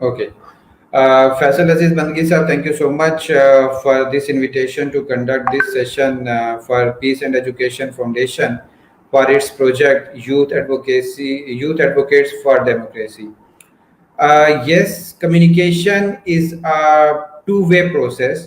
Okay. Faisal Aziz Bandgi sir, thank you so much for this invitation to conduct this session for Peace and Education Foundation for its project Youth Advocates for Democracy. Yes, communication is a two-way process.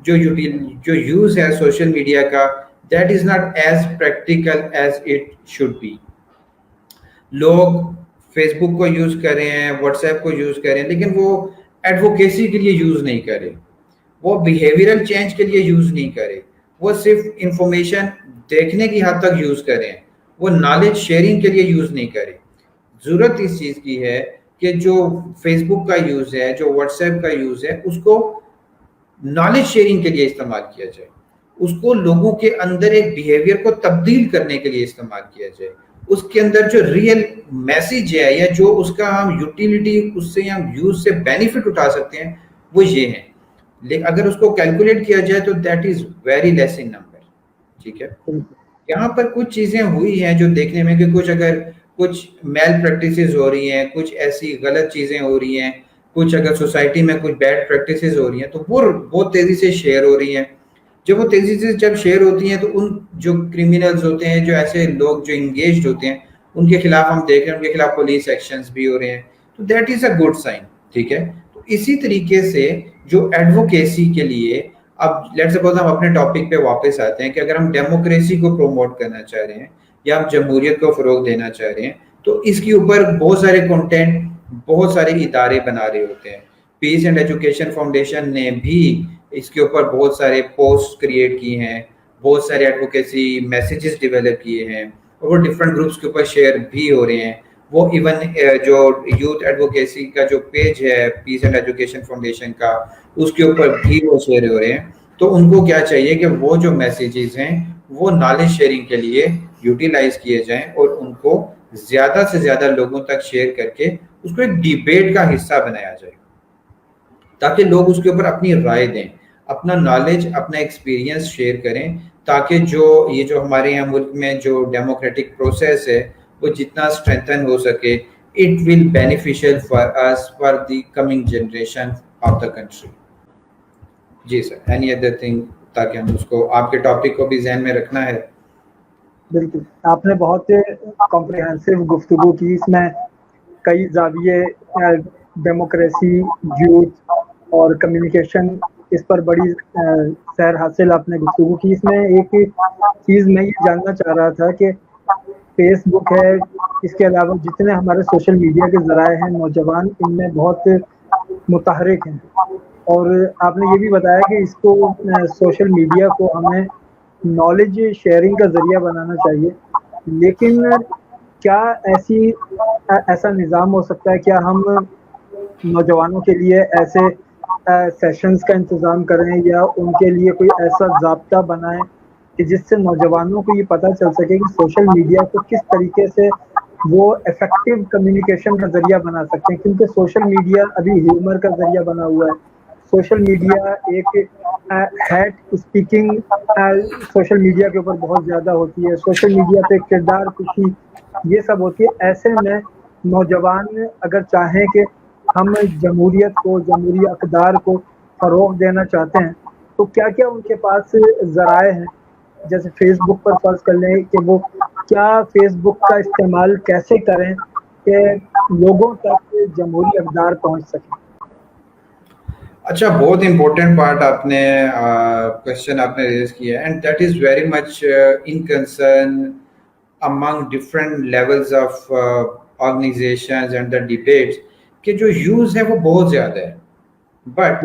جو use ہے social media کا that is not as practical as it should be. لوگ Facebook کو use کر رہے ہیں, what's app کو use کر رہے ہیں, لیکن وہ ایڈوکیسی کے لیے یوز نہیں کرے, وہ بیہیویئرل چینج کے لیے یوز نہیں کرے, وہ صرف انفارمیشن دیکھنے کی حد تک یوز کریں, وہ نالج شیئرنگ کے لیے یوز نہیں کرے. ضرورت اس چیز کی ہے کہ جو فیس بک کا یوز ہے, جو واٹس ایپ کا یوز ہے, اس کو نالج شیئرنگ کے لیے استعمال کیا جائے, اس کو لوگوں کے اندر ایک بیہیویئر کو تبدیل کرنے کے لیے استعمال کیا جائے. اس کے اندر جو ریئل میسج ہے یا جو اس کا ہم یوٹیلیٹی اس سے ہم یوز سے بینیفٹ اٹھا سکتے ہیں وہ یہ ہیں. لیکن اگر اس کو کیلکولیٹ کیا جائے تو that is very less in number. ٹھیک ہے, یہاں پر کچھ چیزیں ہوئی ہیں جو دیکھنے میں کہ کچھ میل پریکٹسز ہو رہی ہیں, کچھ ایسی غلط چیزیں ہو رہی ہیں, کچھ اگر سوسائٹی میں کچھ بیڈ پریکٹسز ہو رہی ہیں تو وہ بہت تیزی سے شیئر ہو رہی ہیں. جب وہ تیزی سے جب شیئر ہوتی ہیں تو ان جو کرمینلز ہوتے ہیں, جو ایسے لوگ جو انگیجڈ ہوتے ہیں, ان کے خلاف ہم دیکھ رہے ہیں ان کے خلاف پولیس ایکشنز بھی ہو رہے ہیں, تو that is a good sign. ٹھیک ہے, تو اسی طریقے سے جو ایڈوکیسی کے لیے, اب لیٹ سپوز ہم اپنے ٹاپک پہ واپس آتے ہیں کہ اگر ہم ڈیموکریسی کو پروموٹ کرنا چاہ رہے ہیں یا ہم جمہوریت کو فروغ دینا چاہ رہے ہیں تو اس کے اوپر بہت سارے کنٹینٹ بہت سارے ادارے بنا رہے ہوتے ہیں. پیس اینڈ ایجوکیشن فاؤنڈیشن نے بھی اس کے اوپر بہت سارے پوسٹ کریٹ کیے ہیں, بہت سارے ایڈوکیسی میسیجز ڈیولپ کیے ہیں, اور وہ ڈفرینٹ گروپس کے اوپر شیئر بھی ہو رہے ہیں. وہ ایون جو یوتھ ایڈوکیسی کا جو پیج ہے پیس اینڈ ایجوکیشن فاؤنڈیشن کا, اس کے اوپر بھی وہ شیئر ہو رہے ہیں. تو ان کو کیا چاہیے کہ وہ جو میسیجز ہیں وہ نالج شیئرنگ کے لیے یوٹیلائز کیے جائیں اور ان کو زیادہ سے زیادہ لوگوں تک شیئر کر کے اس کو ایک ڈیبیٹ کا حصہ بنایا جائے, تاکہ لوگ اس کے اوپر اپنی رائے دیں, اپنا نالج اپنا ایکسپیرینس شیئر کریں, تاکہ یہ جو ہمارے یہاں ملک میں جو ڈیموکریٹک پروسیس ہے وہ جتنا اسٹرینتھن ہو سکے, it will beneficial for us for the coming generation of the country. جی سر, اینی ادر تھنگ تاکہ ہم اس کو آپ کے ٹاپک کو بھی ذہن میں رکھنا ہے. بالکل, آپ نے بہت کمپریہنسو گفتگو کی, اس میں کئی زاویے ڈیموکریسی, یوتھ اور کمیونیکیشن, اس پر بڑی سیر حاصل آپ نے گفتگو کی. اس میں ایک چیز میں یہ جاننا چاہ رہا تھا کہ فیس بک ہے, اس کے علاوہ جتنے ہمارے سوشل میڈیا کے ذرائع ہیں, نوجوان ان میں بہت متحرک ہیں, اور آپ نے یہ بھی بتایا کہ اس کو سوشل میڈیا کو ہمیں نالج شیئرنگ کا ذریعہ بنانا چاہیے. لیکن کیا ایسا نظام ہو سکتا ہے, کیا ہم نوجوانوں کے لیے ایسے سیشنز کا انتظام کریں یا ان کے لیے کوئی ایسا ضابطہ بنائیں کہ جس سے نوجوانوں کو یہ پتہ چل سکے کہ سوشل میڈیا کو کس طریقے سے وہ افیکٹو کمیونیکیشن کا ذریعہ بنا سکتے ہیں, کیونکہ سوشل میڈیا ابھی ہیومر کا ذریعہ بنا ہوا ہے. سوشل میڈیا ایک ہیٹ اسپیکنگ سوشل میڈیا کے اوپر بہت زیادہ ہوتی ہے, سوشل میڈیا پہ کردار کشی یہ سب ہوتی ہے. ایسے میں نوجوان اگر چاہیں کہ ہم جمہوریت کو, جمہوری اقدار کو فروغ دینا چاہتے ہیں, تو کیا کیا ان کے پاس ذرائع ہیں؟ جیسے فیس بک پر فرض کر لیں کہ وہ کیا فیس بک کا استعمال کیسے کریں کہ لوگوں تک جمہوری اقدار پہنچ سکیں. اچھا, بہت امپورٹنٹ پارٹ آپ نے کوشچن آپ نے ریز کیا ہے, and that is very much in concern among different levels of organizations and the debates کہ جو یوز ہے وہ بہت زیادہ ہے, بٹ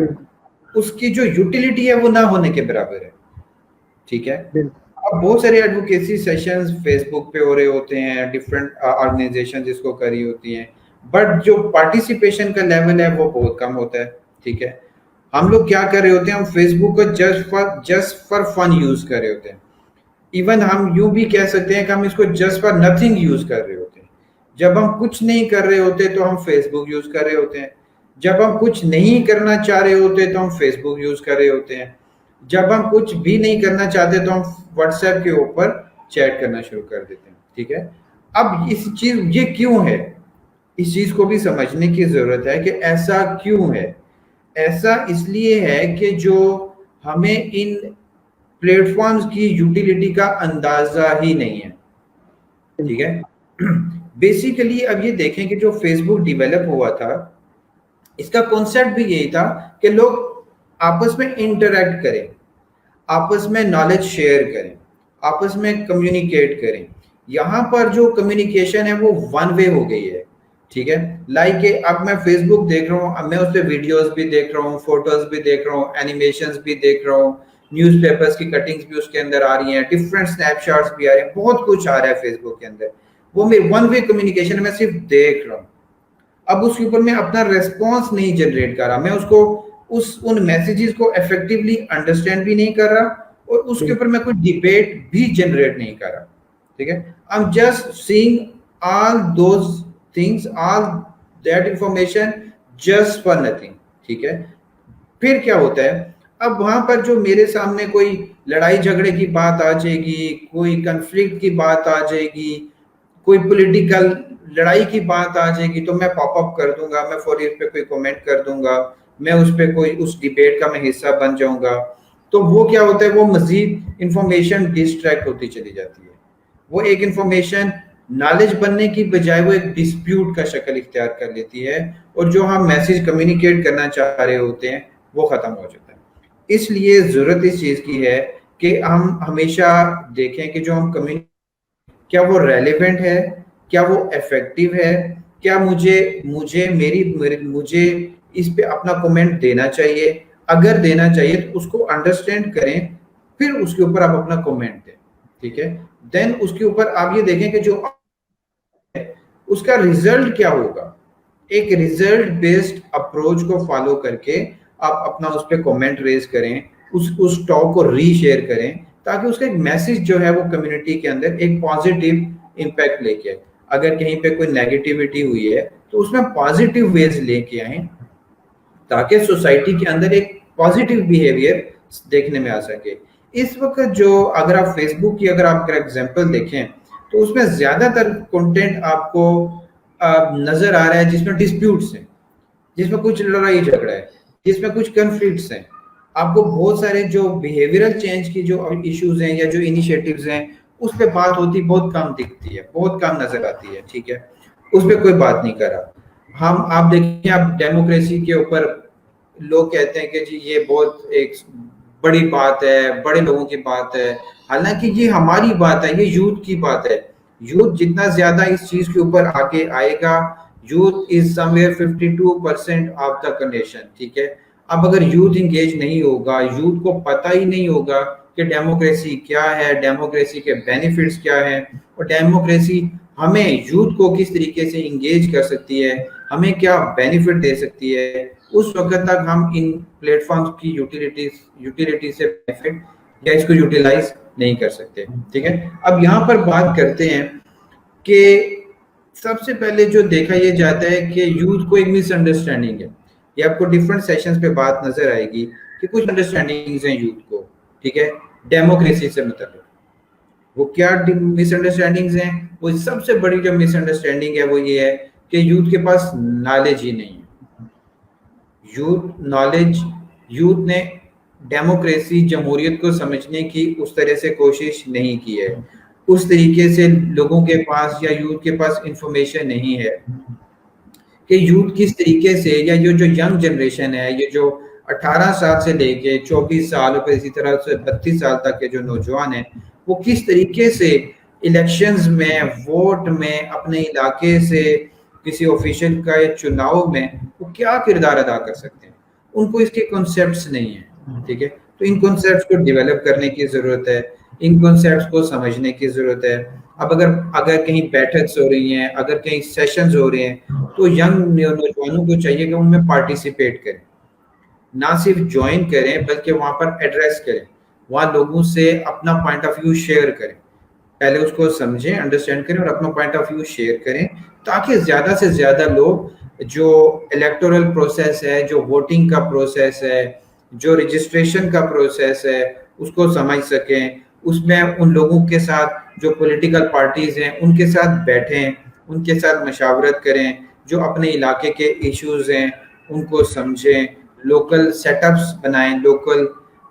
اس کی جو یوٹیلیٹی ہے وہ نہ ہونے کے برابر ہے. ٹھیک ہے, اب بہت سارے ایڈوکیسی سیشنز فیس بک پہ ہو رہے ہوتے ہیں, ڈفرینٹ آرگنائزیشن جس کو کری ہوتی ہیں, بٹ جو پارٹیسپیشن کا لیول ہے وہ بہت کم ہوتا ہے. ٹھیک ہے, ہم لوگ کیا کر رہے ہوتے ہیں, ہم فیس بک کو جسٹ فار فن یوز کر رہے ہوتے ہیں. ایون ہم یوں بھی کہہ سکتے ہیں کہ ہم اس کو جسٹ فار نتھنگ یوز کر رہے ہوتے ہیں. جب ہم کچھ نہیں کر رہے ہوتے تو ہم فیس بک یوز کر رہے ہوتے ہیں, جب ہم کچھ نہیں کرنا چاہ رہے ہوتے تو ہم فیس بک یوز کر رہے ہوتے ہیں, جب ہم کچھ بھی نہیں کرنا چاہتے تو ہم واٹس ایپ کے اوپر چیٹ کرنا شروع کر دیتے ہیں. ٹھیک ہے, اب یہ کیوں ہے, اس چیز کو بھی سمجھنے کی ضرورت ہے کہ ایسا کیوں ہے. ایسا اس لیے ہے کہ جو ہمیں ان پلیٹ فارمز کی یوٹیلیٹی کا اندازہ ہی نہیں ہے. ٹھیک ہے, بیسیکلی اب یہ دیکھیں کہ جو فیس بک ڈیولپ ہوا تھا اس کا کانسیپٹ بھی یہی تھا کہ لوگ آپس میں انٹریکٹ کریں, آپس میں نالج شیئر کریں, آپس میں کمیونیکیٹ کریں. یہاں پر جو کمیونیکیشن ہے وہ ون وے ہو گئی ہے, ٹھیک ہے. لائک کہ اب میں فیس بک دیکھ رہا ہوں, اب میں اس پہ ویڈیوز بھی دیکھ رہا ہوں, فوٹوز بھی دیکھ رہا ہوں, اینیمیشنز بھی دیکھ رہا ہوں, نیوز پیپرز کی کٹنگز بھی اس کے اندر آ رہی ہیں, ڈفرینٹ اسنیپ شاٹس بھی آ رہے ہیں, بہت کچھ آ رہا ہے فیس بک کے اندر. وہ میں ون وے کمیونیکیشن میں صرف دیکھ رہا ہوں. اب اس کے اوپر میں اپنا ریسپانس نہیں جنریٹ کر رہا, میں اس کو ان میسیجز کو افیکٹولی انڈرسٹینڈ بھی نہیں کر رہا, اور اس کے اوپر میں کوئی ڈیبیٹ بھی جنریٹ نہیں کر رہا, ٹھیک ہے. I'm just seeing all those things, all that information just for nothing, ٹھیک ہے. پھر کیا ہوتا ہے, اب وہاں پر جو میرے سامنے کوئی لڑائی جھگڑے کی بات آ جائے گی, کوئی کنفلکٹ کی بات آ جائے گی, کوئی پولیٹیکل لڑائی کی بات آ جائے گی, تو میں پاپ اپ کر دوں گا, میں فوری اس پہ کوئی کومنٹ کر دوں گا, میں اس پہ کوئی اس ڈیبیٹ کا میں حصہ بن جاؤں گا. تو وہ کیا ہوتا ہے, وہ مزید انفارمیشن ڈسٹریکٹ ہوتی چلی جاتی ہے. وہ ایک انفارمیشن نالج بننے کی بجائے وہ ایک ڈسپیوٹ کا شکل اختیار کر لیتی ہے, اور جو ہم میسیج کمیونیکیٹ کرنا چاہ رہے ہوتے ہیں وہ ختم ہو جاتا ہے. اس لیے ضرورت اس چیز کی ہے کہ ہم ہمیشہ دیکھیں کہ جو ہم کیا وہ ریلیونٹ ہے, کیا وہ افیکٹو ہے, کیا مجھے اس پہ اپنا کومنٹ دینا چاہیے. اگر دینا چاہیے تو اس کو انڈرسٹینڈ کریں, پھر اس کے اوپر آپ اپنا کومنٹ دیں, ٹھیک ہے. دین اس کے اوپر آپ یہ دیکھیں کہ جو اس کا ریزلٹ کیا ہوگا. ایک ریزلٹ بیسڈ اپروچ کو فالو کر کے آپ اپنا اس پہ کومنٹ ریز کریں, اس ٹاک کو ری شیئر کریں, تاکہ اس کا ایک میسج جو ہے وہ کمیونٹی کے اندر ایک پازیٹیو امپیکٹ لے کے آئے. اگر کہیں پہ کوئی نیگیٹیوٹی ہوئی ہے تو اس میں پازیٹیو ویز لے کے آئیں, تاکہ سوسائٹی کے اندر ایک پازیٹیو بیہیویئر دیکھنے میں آ سکے. اس وقت جو اگر آپ فیس بک کی اگر آپ ایگزامپل دیکھیں تو اس میں زیادہ تر کنٹینٹ آپ کو نظر آ رہا ہے جس میں ڈسپیوٹس ہیں, جس میں کچھ لڑائی جھگڑا ہے, جس میں کچھ کنفلکٹس ہیں. آپ کو بہت سارے جو بیہیویئرل چینج کی جو ایشوز ہیں یا جو انیشیٹوز ہیں اس پہ بات ہوتی بہت کم دکھتی ہے, بہت کم نظر آتی ہے, ٹھیک ہے. اس پہ کوئی بات نہیں کر رہا. آپ دیکھیں, آپ ڈیموکریسی کے اوپر لوگ کہتے ہیں کہ جی یہ بہت ایک بڑی بات ہے, بڑے لوگوں کی بات ہے, حالانکہ یہ ہماری بات ہے, یہ یوتھ کی بات ہے. یوتھ جتنا زیادہ اس چیز کے اوپر آگے آئے گا, یوتھ از سم ویئر 52% آف دا کنڈیشن, ٹھیک ہے. اب اگر یوتھ انگیج نہیں ہوگا, یوتھ کو پتہ ہی نہیں ہوگا کہ ڈیموکریسی کیا ہے, ڈیموکریسی کے بینیفٹس کیا ہیں, اور ڈیموکریسی ہمیں یوتھ کو کس طریقے سے انگیج کر سکتی ہے, ہمیں کیا بینیفٹ دے سکتی ہے, اس وقت تک ہم ان پلیٹ فارمز کی یوٹیلیٹی سے بینیفٹ یا اس کو یوٹیلائز نہیں کر سکتے, ٹھیک ہے. اب یہاں پر بات کرتے ہیں کہ سب سے پہلے جو دیکھا یہ جاتا ہے کہ یوتھ کو ایک مس انڈرسٹینڈنگ ہے. یہ آپ کو ڈفرنٹ سیشنز پہ بات نظر آئے گی کہ کچھ انڈرسٹینڈنگز ہیں یوتھ کو, ٹھیک ہے, ڈیموکریسی سے متعلق. وہ کیا مس انڈرسٹینڈنگز ہیں؟ وہ سب سے بڑی جو مس انڈرسٹینڈنگ ہے وہ یہ ہے کہ یوتھ کے پاس نالج ہی نہیں ہے. یوتھ نے ڈیموکریسی, جمہوریت کو سمجھنے کی اس طرح سے کوشش نہیں کی ہے. اس طریقے سے لوگوں کے پاس یا یوتھ کے پاس انفارمیشن نہیں ہے کہ یوتھ کس طریقے سے, یا جو ینگ جنریشن ہے, یہ جو 18 سال سے لے کے 24 سال اور اسی طرح سے 32 سال تک کے جو نوجوان ہیں, وہ کس طریقے سے الیکشنز میں, ووٹ میں, اپنے علاقے سے کسی آفیشل کا چناؤ میں وہ کیا کردار ادا کر سکتے ہیں. ان کو اس کے کنسیپٹس نہیں ہیں, ٹھیک ہے. تو ان کنسیپٹس کو ڈیولپ کرنے کی ضرورت ہے, ان کنسیپٹس کو سمجھنے کی ضرورت ہے. اب اگر کہیں بیٹھکس ہو رہی ہیں, اگر کہیں سیشنز ہو رہے ہیں, تو ینگ نوجوانوں کو چاہیے کہ ان میں پارٹیسپیٹ کریں, نہ صرف جوائن کریں بلکہ وہاں پر ایڈریس کریں, وہاں لوگوں سے اپنا پوائنٹ آف ویو شیئر کریں. پہلے اس کو سمجھیں, انڈرسٹینڈ کریں اور اپنا پوائنٹ آف ویو شیئر کریں, تاکہ زیادہ سے زیادہ لوگ جو الیکٹورل پروسیس ہے, جو ووٹنگ کا پروسیس ہے, جو رجسٹریشن کا پروسیس ہے, اس کو سمجھ سکیں. اس میں ان لوگوں کے ساتھ جو پولیٹیکل پارٹیز ہیں ان کے ساتھ بیٹھیں, ان کے ساتھ مشاورت کریں, جو اپنے علاقے کے ایشوز ہیں ان کو سمجھیں, لوکل سیٹ اپس بنائیں, لوکل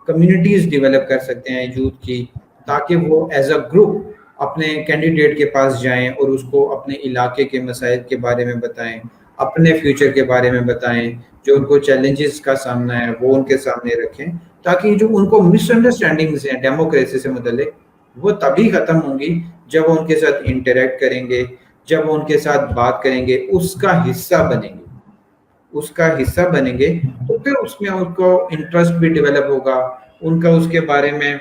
کمیونٹیز ڈیولپ کر سکتے ہیں یوتھ کی, تاکہ وہ ایز اے گروپ اپنے کینڈیڈیٹ کے پاس جائیں اور اس کو اپنے علاقے کے مسائل کے بارے میں بتائیں, اپنے فیوچر کے بارے میں بتائیں, جو ان کو چیلنجز کا سامنا ہے وہ ان کے سامنے رکھیں, تاکہ جو ان کو مس انڈرسٹینڈنگز ہیں ڈیموکریسی سے متعلق وہ تبھی ختم ہوں گی جب وہ ان کے ساتھ انٹریکٹ کریں گے, جب وہ ان کے ساتھ بات کریں گے, اس کا حصہ بنیں گے, اس کا حصہ بنیں گے, تو پھر اس میں ان کو انٹرسٹ بھی ڈیولپ ہوگا, ان کا اس کے بارے میں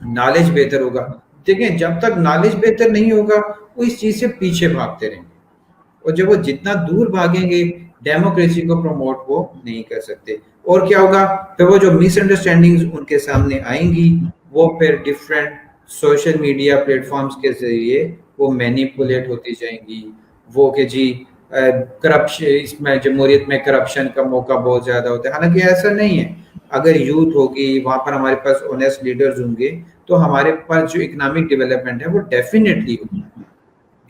نالج بہتر ہوگا. دیکھیں جب تک نالج بہتر نہیں ہوگا وہ اس چیز سے پیچھے بھاگتے رہیں گے, اور جب وہ جتنا دور بھاگیں گے ڈیموکریسی کو پروموٹ وہ نہیں کر سکتے. اور کیا ہوگا پھر, وہ جو مس انڈرسٹینڈنگز ان کے سامنے آئیں گی وہ پھر different social media platforms کے ذریعے وہ مینیپولیٹ ہوتی جائیں گی. وہ کہ جی کرپشن, اس میں جمہوریت میں کرپشن کا موقع بہت زیادہ ہوتا ہے, حالانکہ ایسا نہیں ہے. اگر یوتھ ہوگی, وہاں پر ہمارے پاس اونیسٹ لیڈرز ہوں گے, تو ہمارے پاس جو اکنامک ڈیولپمنٹ ہے وہ ڈیفینیٹلی ہوگی.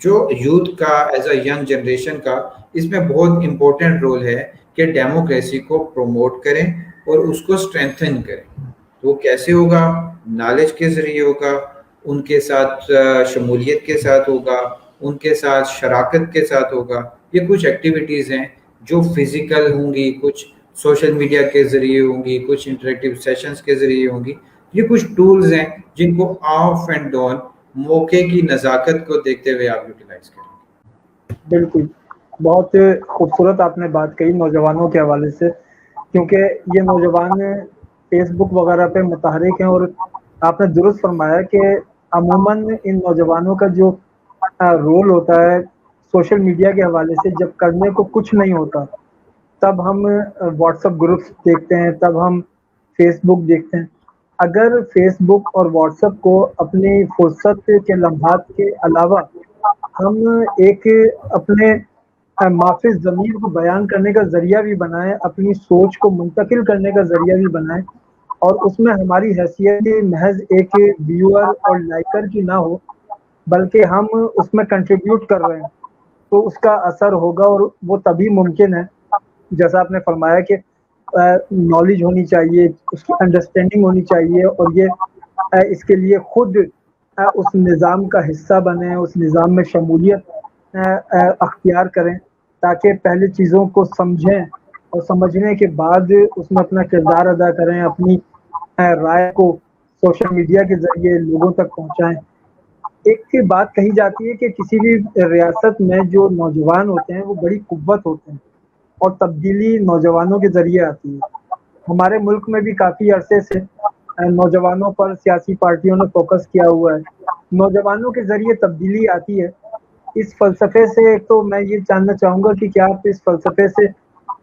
جو یوتھ کا ایز اے ینگ جنریشن کا اس میں بہت امپورٹنٹ رول ہے کہ ڈیموکریسی کو پروموٹ کریں اور اس کو اسٹرینتھن کریں. تو وہ کیسے ہوگا؟ نالج کے ذریعے ہوگا, ان کے ساتھ شمولیت کے ساتھ ہوگا, ان کے ساتھ شراکت کے ساتھ ہوگا. یہ کچھ ایکٹیویٹیز ہیں جو فزیکل ہوں گی, کچھ سوشل میڈیا کے ذریعے ہوں گی, کچھ انٹریکٹیو سیشنز کے ذریعے ہوں گی. یہ کچھ ٹولز ہیں جن کو آف اینڈ آن موقع کی نزاکت کو دیکھتے ہوئے آپ یوٹیلائز کریں. بالکل, بہت خوبصورت آپ نے بات کہی نوجوانوں کے حوالے سے, کیونکہ یہ نوجوان فیس بک وغیرہ پہ متحرک ہیں, اور آپ نے درست فرمایا کہ عموماً ان نوجوانوں کا جو رول ہوتا ہے سوشل میڈیا کے حوالے سے, جب کرنے کو کچھ نہیں ہوتا تب ہم واٹس ایپ گروپس دیکھتے ہیں, تب ہم فیس بک دیکھتے ہیں. اگر فیس بک اور واٹس ایپ کو اپنی فرصت کے لمحات کے علاوہ ہم ایک اپنے مافی ضمیر کو بیان کرنے کا ذریعہ بھی بنائیں, اپنی سوچ کو منتقل کرنے کا ذریعہ بھی بنائیں, اور اس میں ہماری حیثیت محض ایک ویور اور لائکر کی نہ ہو, بلکہ ہم اس میں کنٹریبیوٹ کر رہے ہیں, تو اس کا اثر ہوگا. اور وہ تبھی ممکن ہے جیسا آپ نے فرمایا کہ نالج ہونی چاہیے, اس کی انڈرسٹینڈنگ ہونی چاہیے, اور یہ اس کے لیے خود اس نظام کا حصہ بنیں, اس نظام میں شمولیت اختیار کریں, تاکہ پہلے چیزوں کو سمجھیں اور سمجھنے کے بعد اس میں اپنا کردار ادا کریں, اپنی رائے کو سوشل میڈیا کے ذریعے لوگوں تک پہنچائیں. ایک بات کہی جاتی ہے کہ کسی بھی ریاست میں جو نوجوان ہوتے ہیں وہ بڑی قوت ہوتے ہیں, اور تبدیلی نوجوانوں کے ذریعے آتی ہے. ہمارے ملک میں بھی کافی عرصے سے نوجوانوں پر سیاسی پارٹیوں نے فوکس کیا ہوا ہے. نوجوانوں کے ذریعے تبدیلی آتی ہے. اس فلسفے سے تو میں یہ جاننا چاہوں گا کہ کیا آپ اس فلسفے سے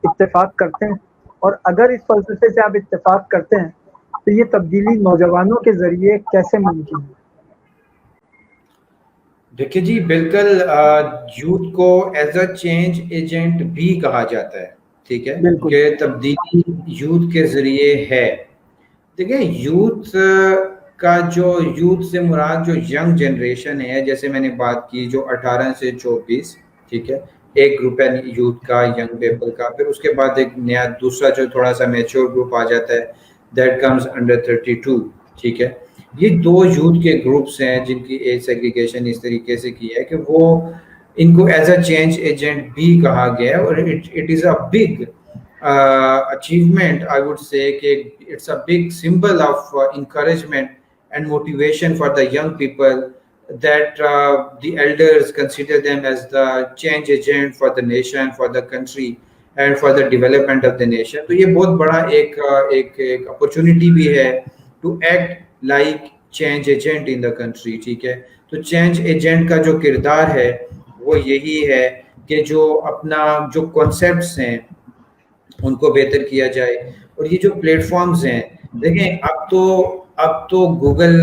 اتفاق کرتے ہیں, اور اگر اس فلسفے سے آپ اتفاق کرتے ہیں تو یہ تبدیلی نوجوانوں کے ذریعے کیسے ممکن ہے؟ دیکھیے جی, بالکل یوتھ کو ایز اے چینج ایجنٹ بھی کہا جاتا ہے, ٹھیک ہے, کہ تبدیلی یوتھ کے ذریعے ہے. دیکھیں یوتھ کا جو یوتھ سے مراد جو ینگ جنریشن ہے, جیسے میں نے بات کی جو 18 سے 24, ٹھیک ہے, ایک گروپ ہے یوتھ کا, ینگ پیپل کا. پھر اس کے بعد ایک نیا دوسرا جو تھوڑا سا میچور گروپ آ جاتا ہے, دیٹ کمز انڈر 32, ٹھیک ہے. یہ دو یوتھ کے گروپس ہیں جن کی ایج سیگریگیشن اس طریقے سے کی ہے کہ وہ ان کو ایز اے چینج ایجنٹ بھی کہا گیا ہے, اور it is a big achievement, I would say کہ it's a big symbol of encouragement and motivation for the young people that the elders consider them as the change agent for the nation, for the country and for the development of the nation. تو یہ بہت بڑا ایک opportunity بھی ہے to act like change agent in the country, ٹھیک ہے. تو چینج ایجنٹ کا جو کردار ہے وہ یہی ہے کہ جو اپنا جو کانسیپٹس ہیں ان کو بہتر کیا جائے. اور یہ جو پلیٹ فارمز ہیں, دیکھیں اب تو گوگل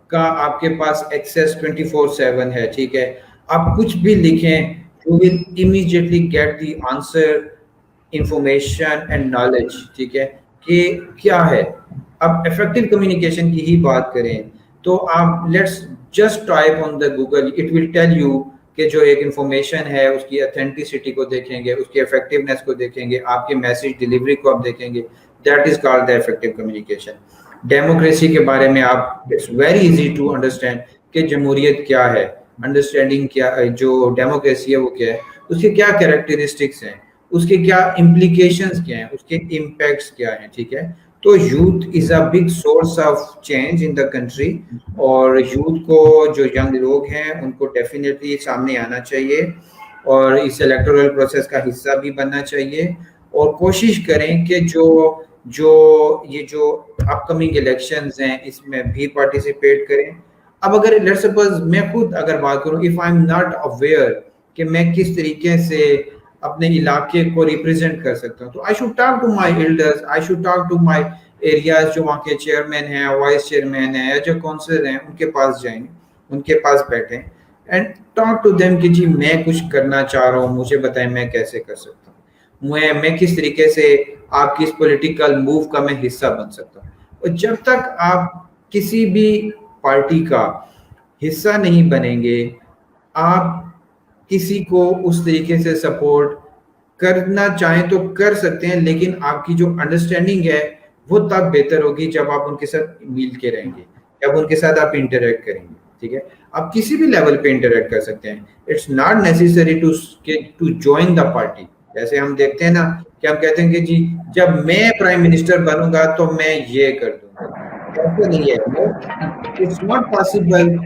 کا آپ کے پاس ایکسیس 24/7 ہے, ٹھیک ہے. آپ کچھ بھی لکھیں, you will immediately get the answer, information and knowledge, ٹھیک ہے, کہ کیا ہے. اب افیکٹو کمیونیکیشن کی ہی بات کریں تو آپ let's just type on the Google, it will tell you کہ جو ایک انفارمیشن ہے اس کی اتھینٹسٹی کو دیکھیں گے, اس کی افیکٹونیس کو دیکھیں گے, آپ کے میسیج ڈلیوری کو آپ دیکھیں گے. That is called the effective communication. Democracy کے بارے میں آپ it's very easy to understand کہ جمہوریت کیا ہے, انڈرسٹینڈنگ کیا, جو ڈیموکریسی ہے وہ کیا ہے. اس کے کیا کریکٹرسٹکس ہیں, اس کے کیا امپلیکیشنز کیا ہیں, اس کے امپیکٹس کیا ہیں, ٹھیک ہے. تو youth is a big source of change in the country, اور یوتھ کو, جو ینگ لوگ ہیں, ان کو ڈیفینیٹلی سامنے آنا چاہیے اور اس الیکٹورل پروسیس کا حصہ بھی بننا چاہیے, اور کوشش کریں کہ یہ جو اپ کمنگ الیکشنز ہیں اس میں بھی پارٹیسپیٹ کریں. اب اگر لیٹس سپوز میں خود اگر بات کروں, if I am not aware کہ میں کس طریقے سے اپنے علاقے کو ریپرزینٹ کر سکتا ہوں, تو I should talk to my elders, I should talk to my areas, جو وہاں کے چیئرمین ہیں, وائس چیئرمین ہیں, یا جو کونسلر ہیں, ان کے پاس جائیں, ان کے پاس بیٹھیں اینڈ ٹاک ٹو دیم کہ جی میں کچھ کرنا چاہ رہا ہوں, مجھے بتائیں میں کیسے کر سکتا ہوں, میں کس طریقے سے آپ کی اس پولیٹیکل موو کا میں حصہ بن سکتا ہوں. اور جب تک آپ کسی بھی پارٹی کا حصہ نہیں بنیں گے, آپ کسی کو اس طریقے سے سپورٹ کرنا چاہیں تو کر سکتے ہیں, لیکن آپ کی جو انڈرسٹینڈنگ ہے وہ تب بہتر ہوگی جب آپ ان کے ساتھ مل کے رہیں گے, جب ان کے ساتھ آپ انٹریکٹ کریں گے, ٹھیک ہے. آپ کسی بھی لیول پہ انٹریکٹ کر سکتے ہیں, it's not necessary to join the party. جیسے ہم دیکھتے ہیں نا کہ ہم کہتے ہیں کہ جی جب میں پرائم منسٹر بنوں گا تو میں یہ کر دوں گا, ایسا نہیں ہے. It's not possible,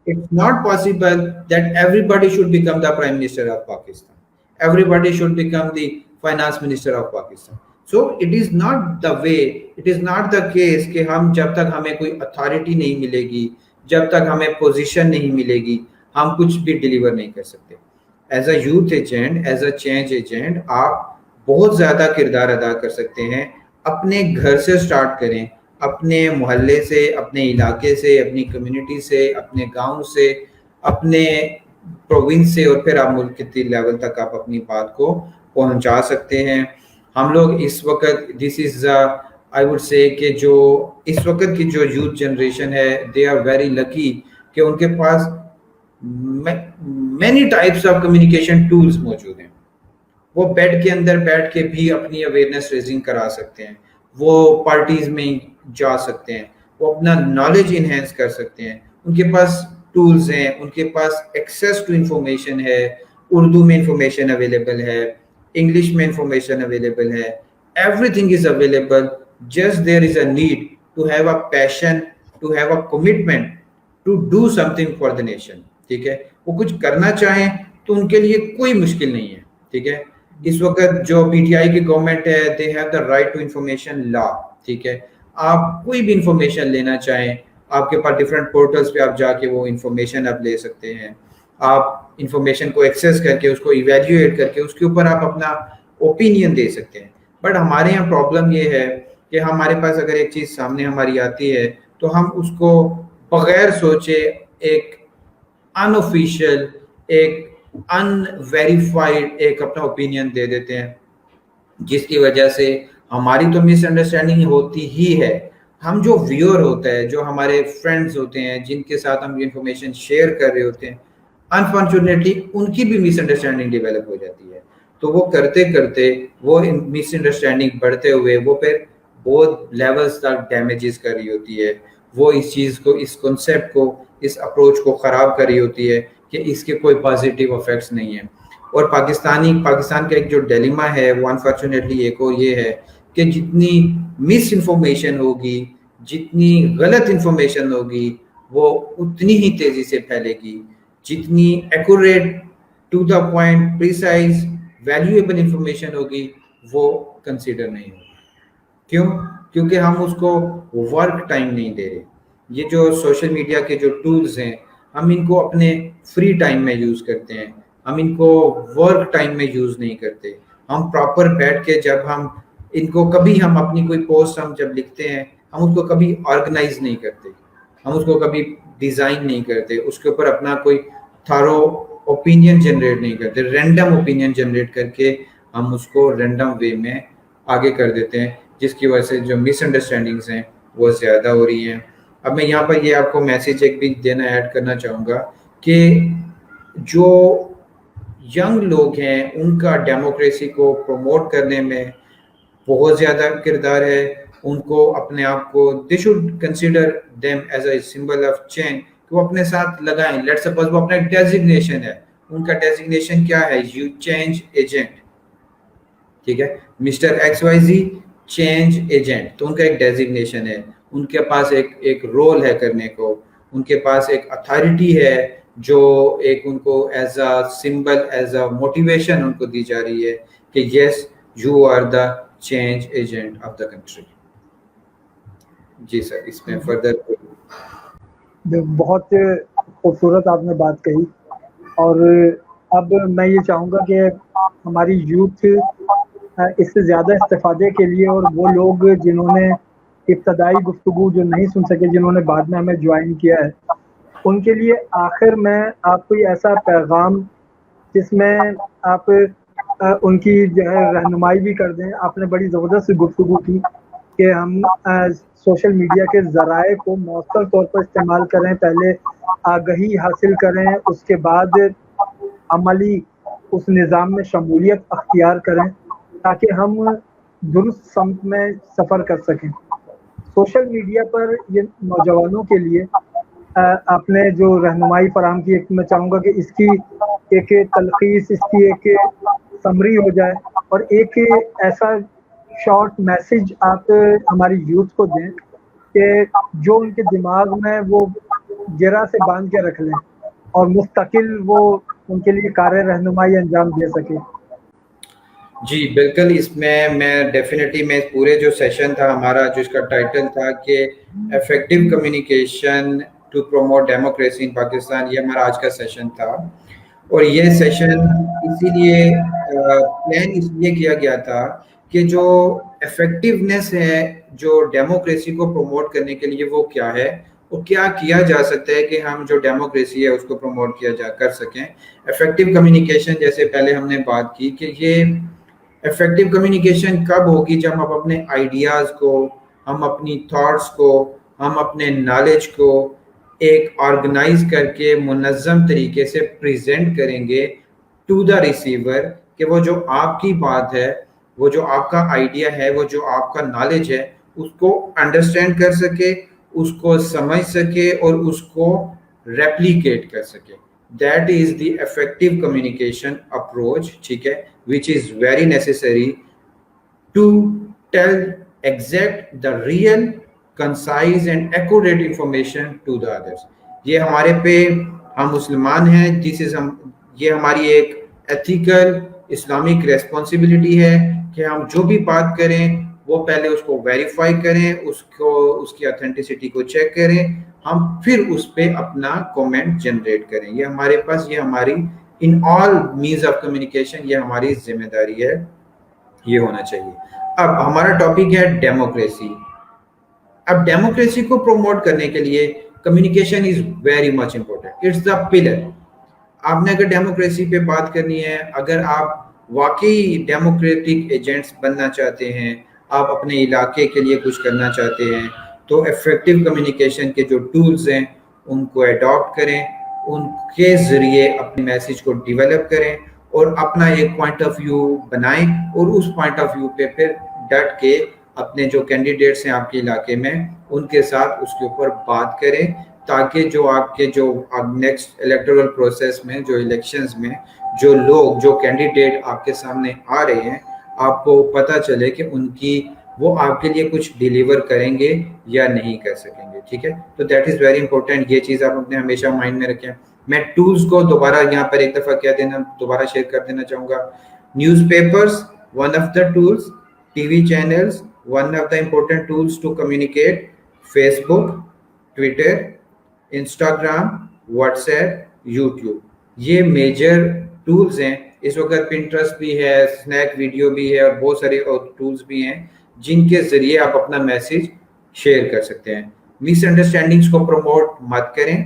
it's not possible that everybody should become the prime minister of Pakistan, everybody should become the finance minister of Pakistan. So it is not the way, it is not the case کہ ہم جب تک ہمیں کوئی authority نہیں ملے گی, جب تک ہمیں پوزیشن نہیں ملے گی, ہم کچھ بھی ڈیلیور نہیں کر سکتے. As a youth agent, as a change agent, آپ بہت زیادہ کردار ادا کر سکتے ہیں. اپنے گھر سے سٹارٹ کریں, اپنے محلے سے, اپنے علاقے سے, اپنی کمیونٹی سے, اپنے گاؤں سے, اپنے پروونس سے, اور پھر آپ ملک کے لیول تک آپ اپنی بات کو پہنچا سکتے ہیں. ہم لوگ اس وقت, دس از آئی وڈ سے کہ جو اس وقت کی جو یوتھ جنریشن ہے, دے آر ویری لکی کہ ان کے پاس many types of communication tools موجود ہیں. وہ بیڈ کے اندر بیٹھ کے بھی اپنی اویئرنیس ریزنگ کرا سکتے ہیں, وہ پارٹیز میں جا سکتے ہیں, وہ اپنا نالج انہینس کر سکتے ہیں. ان کے پاس ٹولز ہیں, ان کے پاس ایکسیس ٹو انفارمیشن ہے, اردو میں انفارمیشن اویلیبل ہے, انگلش میں انفارمیشن اویلیبل ہے, everything is available. Just there is a need to have a passion, to have a commitment to do something for the nation, ٹھیک ہے. وہ کچھ کرنا چاہیں تو ان کے لیے کوئی مشکل نہیں ہے, ٹھیک ہے. اس وقت جو پی ٹی آئی کی گورنمنٹ ہے, they have the right to information law, ٹھیک ہے. آپ کوئی بھی انفارمیشن لینا چاہیں, آپ کے پاس ڈفرینٹ پورٹلس پہ آپ جا کے وہ انفارمیشن آپ لے سکتے ہیں. آپ انفارمیشن کو ایکسیس کر کے, اس کو ایویلیویٹ کر کے, اس کے اوپر آپ اپنا اوپینین دے سکتے ہیں. بٹ ہمارے یہاں پرابلم یہ ہے کہ ہمارے پاس اگر ایک چیز سامنے ہماری آتی ہے تو ہم اس کو بغیر سوچے ایک ان آفیشیل, ایک ان ویریفائڈ ایک اپنا اوپینین دے دیتے ہیں, جس کی وجہ سے ہماری تو مس انڈرسٹینڈنگ ہوتی ہی ہے. ہم جو ویور ہوتا ہے, جو ہمارے فرینڈز ہوتے ہیں, جن کے ساتھ ہم انفارمیشن شیئر کر رہے ہوتے ہیں, انفارچونیٹلی ان کی بھی مس انڈرسٹینڈنگ ڈیولپ ہو جاتی ہے. تو وہ کرتے کرتے وہ مس انڈرسٹینڈنگ بڑھتے ہوئے وہ پھر بہت لیولز تک ڈیمیجز کر رہی ہوتی ہے. وہ اس چیز کو, اس کنسیپٹ کو, اس اپروچ کو خراب کر رہی ہوتی ہے کہ اس کے کوئی پازیٹیو افیکٹس نہیں ہیں. اور پاکستان کا ایک جو ڈیلیما ہے وہ انفارچونیٹلی ایک اور یہ ہے کہ جتنی مس انفارمیشن ہوگی, جتنی غلط انفارمیشن ہوگی, وہ اتنی ہی تیزی سے پھیلے گی. جتنی accurate, to the point, precise, valuable information ہوگی, وہ کنسیڈر نہیں ہوگی. کیوں؟ کیونکہ ہم اس کو ورک ٹائم نہیں دے رہے. یہ جو سوشل میڈیا کے جو ٹولز ہیں, ہم ان کو اپنے فری ٹائم میں یوز کرتے ہیں, ہم ان کو ورک ٹائم میں یوز نہیں کرتے. ہم پراپر بیٹھ کے جب ہم ان کو, کبھی ہم اپنی کوئی پوسٹ ہم جب لکھتے ہیں, ہم اس کو کبھی آرگنائز نہیں کرتے, ہم اس کو کبھی ڈیزائن نہیں کرتے, اس کے اوپر اپنا کوئی تھارو اوپینین جنریٹ نہیں کرتے. رینڈم اوپینین جنریٹ کر کے ہم اس کو رینڈم وے میں آگے کر دیتے ہیں, جس کی وجہ سے جو مس انڈرسٹینڈنگس ہیں وہ زیادہ ہو رہی ہیں. اب میں یہاں پر یہ آپ کو میسیج ایک بھی دینا ایڈ کرنا چاہوں گا کہ جو ینگ لوگ ہیں ان کا ڈیموکریسی کو پروموٹ کرنے میں بہت زیادہ کردار ہے. ان کو اپنے آپ کو, they should consider them as a symbol of change, کہ وہ اپنے ساتھ لگائیں. لیٹ سپوز وہ اپنا ایک ڈیزگنیشن ہے, ان کا ڈیزگنیشن کیا ہے؟ Youth change agent. ٹھیک ہے, mister X Y Z change agent, تو ان کا ایک ڈیزگنیشن ہے, ان کے پاس ایک رول ہے کرنے کو, ان کے پاس ایک اتھارٹی ہے جو ایک ان کو as a symbol, as a motivation ان کو دی جا رہی ہے کہ yes you are the change agent of the country. جی سر, اس میں فردر. بہت خوبصورت آپ نے بات کہی, اور اب میں یہ چاہوں گا کہ ہماری یوتھ اس سے زیادہ استفادے کے لیے, اور وہ لوگ جنہوں نے ابتدائی گفتگو جو نہیں سن سکے, جنہوں نے بعد میں ہمیں جوائن کیا ہے, ان کے لیے آخر میں آپ کوئی ایسا پیغام جس میں آپ ان کی جو ہے رہنمائی بھی کر دیں. آپ نے بڑی زبردست گفتگو کی کہ ہم سوشل میڈیا کے ذرائع کو مؤثر طور پر استعمال کریں, پہلے آگہی حاصل کریں, اس کے بعد عملی اس نظام میں شمولیت اختیار کریں تاکہ ہم درست سمت میں سفر کر سکیں. سوشل میڈیا پر یہ نوجوانوں کے لیے آپ نے جو رہنمائی فراہم کی, میں چاہوں گا کہ اس کی ایک تلخیص, اس کی ایک سمری ہو جائے, اور ایک ایسا شارٹ میسج آپ ہماری یوتھ کو دیں کہ جو ان کے دماغ میں وہ جرا سے باندھ کے رکھ لیں اور مستقل وہ ان کے لیے کار رہنمائی انجام دے سکے. جی بالکل, اس میں ڈیفینیٹلی میں پورے جو سیشن تھا ہمارا, جو اس کا ٹائٹل تھا کہ effective communication to promote democracy in Pakistan, یہ ہمارا آج کا سیشن تھا. اور یہ سیشن اسی لیے پلان اس لیے کیا گیا تھا کہ جو افیکٹونیس ہے جو ڈیموکریسی کو پروموٹ کرنے کے لیے وہ کیا ہے, وہ کیا کیا جا سکتا ہے کہ ہم جو ڈیموکریسی ہے اس کو پروموٹ کر سکیں. افیکٹو کمیونیکیشن جیسے پہلے ہم نے بات کی کہ یہ افیکٹو کمیونیکیشن کب ہوگی, جب ہم اپنے آئیڈیاز کو, ہم اپنی تھاٹس کو, ہم اپنے نالج کو ایک آرگنائز کر کے منظم طریقے سے پریزنٹ کریں گے ٹو دا ریسیور, کہ وہ جو آپ کی بات ہے, وہ جو آپ کا آئیڈیا ہے, وہ جو آپ کا نالج ہے, اس کو انڈرسٹینڈ کر سکے, اس کو سمجھ سکے اور اس کو ریپلیکیٹ کر سکے. That is the effective communication approach, ٹھیک ہے, which is very necessary to tell exact the real, concise and accurate information to the others. یہ ہمارے پہ, ہم مسلمان ہیں, یہ ہماری ایک ایتھیکل اسلامک ریسپانسبلٹی ہے کہ ہم جو بھی بات کریں وہ پہلے اس کو ویریفائی کریں, اس کی اتھینٹسٹی کو چیک کریں, ہم پھر اس پہ اپنا کومنٹ جنریٹ کریں. یہ ہمارے پاس, یہ ہماری ان آل مینز آف کمیونیکیشن, یہ ہماری ذمہ داری ہے, یہ ہونا چاہیے. اب ہمارا ٹاپک ہے ڈیموکریسی. اب ڈیموکریسی کو پروموٹ کرنے کے لیے communication is very much important, it's the pillar. آپ نے اگر ڈیموکریسی پہ بات کرنی ہے, اگر آپ واقعی ڈیموکریٹک ایجنٹس بننا چاہتے ہیں, آپ اپنے علاقے کے لیے کچھ کرنا چاہتے ہیں, تو افیکٹو کمیونیکیشن کے جو ٹولز ہیں ان کو ایڈاپٹ کریں, ان کے ذریعے اپنے میسیج کو ڈیولپ کریں اور اپنا ایک پوائنٹ آف ویو بنائیں, اور اس پوائنٹ آف ویو پہ پھر ڈٹ کے اپنے جو کینڈیڈیٹس ہیں آپ کے علاقے میں ان کے ساتھ اس کے اوپر بات کریں, تاکہ جو آپ کے جو نیکسٹ الیکٹورل پروسیس میں, جو الیکشنز میں جو لوگ, جو کینڈیڈیٹ آپ کے سامنے آ رہے ہیں, آپ کو پتہ چلے کہ ان کی وہ آپ کے لیے کچھ ڈیلیور کریں گے یا نہیں کر سکیں گے. ٹھیک ہے, تو دیٹ از ویری امپورٹنٹ, یہ چیز آپ اپنے ہمیشہ مائنڈ میں رکھیں. میں ٹولز کو دوبارہ یہاں پر ایک دفعہ دوبارہ شیئر کر دینا چاہوں گا. Newspapers one of the tools, TV channels one of the important tools to communicate, Facebook, Twitter, Instagram, WhatsApp, YouTube, یہ میجر ٹولز ہیں. اس وقت پنٹرسٹ بھی ہے, اسنیک ویڈیو بھی ہے, اور بہت سارے اور ٹولز بھی ہیں جن کے ذریعے آپ اپنا میسیج شیئر کر سکتے ہیں. مس انڈرسٹینڈنگس کو پروموٹ مت کریں.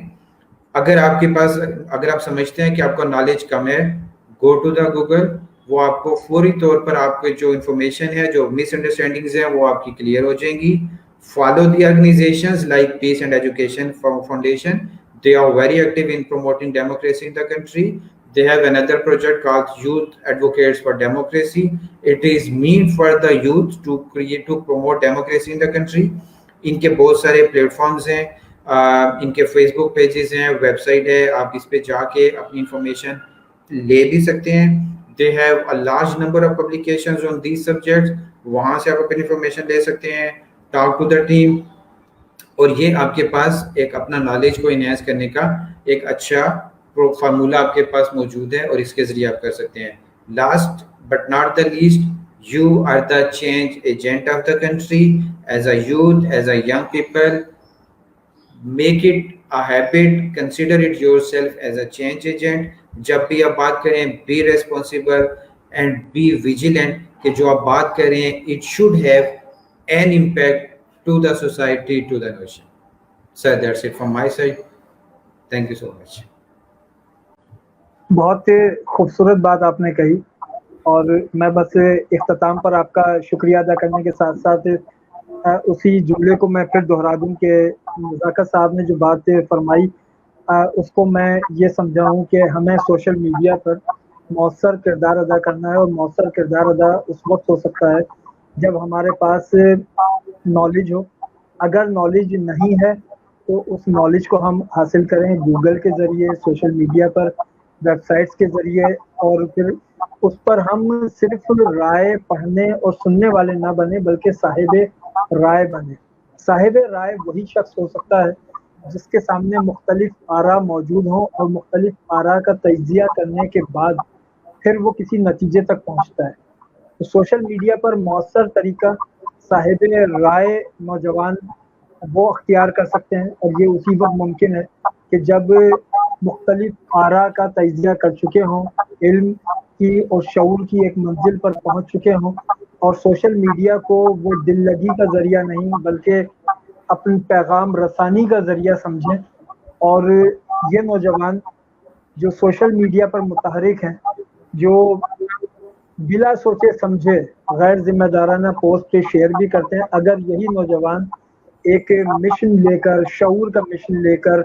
اگر آپ کے پاس, اگر آپ سمجھتے ہیں کہ آپ کا نالج کم ہے, گو ٹو دا گوگل, وہ آپ کو فوری طور پر آپ کے جو انفارمیشن ہے, جو مس انڈرسٹینڈنگز ہیں, وہ آپ کی کلیئر ہو جائیں گی. Follow the organizations like Peace and Education Foundation. They are very active in promoting democracy in the country. They have another project called Youth Advocates for Democracy. It is meant for the youth to promote democracy in the country. ان کے بہت سارے plate forms ہیں, ان کے face بک pages ہیں, web site ہے, آپ اس پہ جا کے اپنی انفارمیشن لے بھی سکتے ہیں. They have a large number of publications on these subjects. وہاں سے آپ اپنی انفارمیشن لے سکتے ہیں. Talk to the team. اور یہ آپ کے پاس ایک اپنا نالج کو انہینس کرنے کا ایک اچھا فارمولہ آپ کے پاس موجود ہے اور اس کے ذریعے آپ کر سکتے ہیں. Last but not the least, you are the change agent of the country. As a youth, as a young people, make it a habit, consider it yourself as a change agent. جب بھی آپ بات کریں, be responsible and be vigilant کہ جو آپ بات کریں it should have an impact to the society, to the nation. Sir, that's it from my side. Thank you so much. بہت خوبصورت بات آپ نے کہی, اور میں بس اختتام پر آپ کا شکریہ ادا کرنے کے ساتھ ساتھ اسی جملے کو میں پھر دہرا دوں کہ نزاکت صاحب نے جو بات فرمائی اس کو میں یہ سمجھاؤں کہ ہمیں سوشل میڈیا پر مؤثر کردار ادا کرنا ہے, اور مؤثر کردار ادا اس وقت ہو سکتا ہے جب ہمارے پاس نالج ہو. اگر نالج نہیں ہے تو اس نالج کو ہم حاصل کریں گوگل کے ذریعے, سوشل میڈیا پر, ویب سائٹس کے ذریعے, اور پھر اس پر ہم صرف رائے پڑھنے اور سننے والے نہ بنے بلکہ صاحب رائے بنے. صاحب رائے وہی شخص ہو سکتا ہے جس کے سامنے مختلف آراء موجود ہوں اور مختلف آراء کا تجزیہ کرنے کے بعد پھر وہ کسی نتیجے تک پہنچتا ہے. تو سوشل میڈیا پر مؤثر طریقہ صاحب رائے نوجوان وہ اختیار کر سکتے ہیں, اور یہ اسی وقت ممکن ہے کہ جب مختلف آراء کا تجزیہ کر چکے ہوں, علم کی اور شعور کی ایک منزل پر پہنچ چکے ہوں, اور سوشل میڈیا کو وہ دل لگی کا ذریعہ نہیں بلکہ اپنی پیغام رسانی کا ذریعہ سمجھیں. اور یہ نوجوان جو سوشل میڈیا پر متحرک ہیں, جو بلا سوچے سمجھے غیر ذمہ دارانہ پوسٹ شیئر بھی کرتے ہیں, اگر یہی نوجوان ایک مشن لے کر, شعور کا مشن لے کر,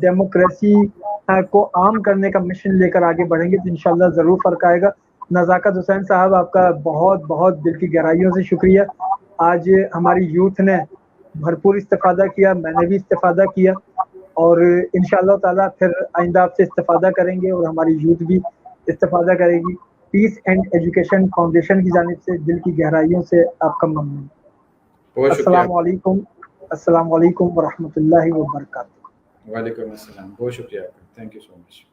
ڈیموکریسی کو عام کرنے کا مشن لے کر آگے بڑھیں گے تو انشاءاللہ ضرور فرق آئے گا. نزاکت حسین صاحب, آپ کا بہت بہت دل کی گہرائیوں سے شکریہ. آج ہماری یوتھ نے بھرپور استفادہ کیا, میں نے بھی استفادہ کیا, اور انشاءاللہ تعالیٰ پھر آئندہ آپ سے استفادہ کریں گے اور ہماری یوتھ بھی استفادہ کرے گی. پیس اینڈ ایجوکیشن فاؤنڈیشن کی جانب سے دل کی گہرائیوں سے آپ کا ممنون. السلام علیکم. السلام علیکم ورحمۃ اللہ وبرکاتہ. وعلیکم السلام. بہت شکریہ آپ کا. Thank you so much.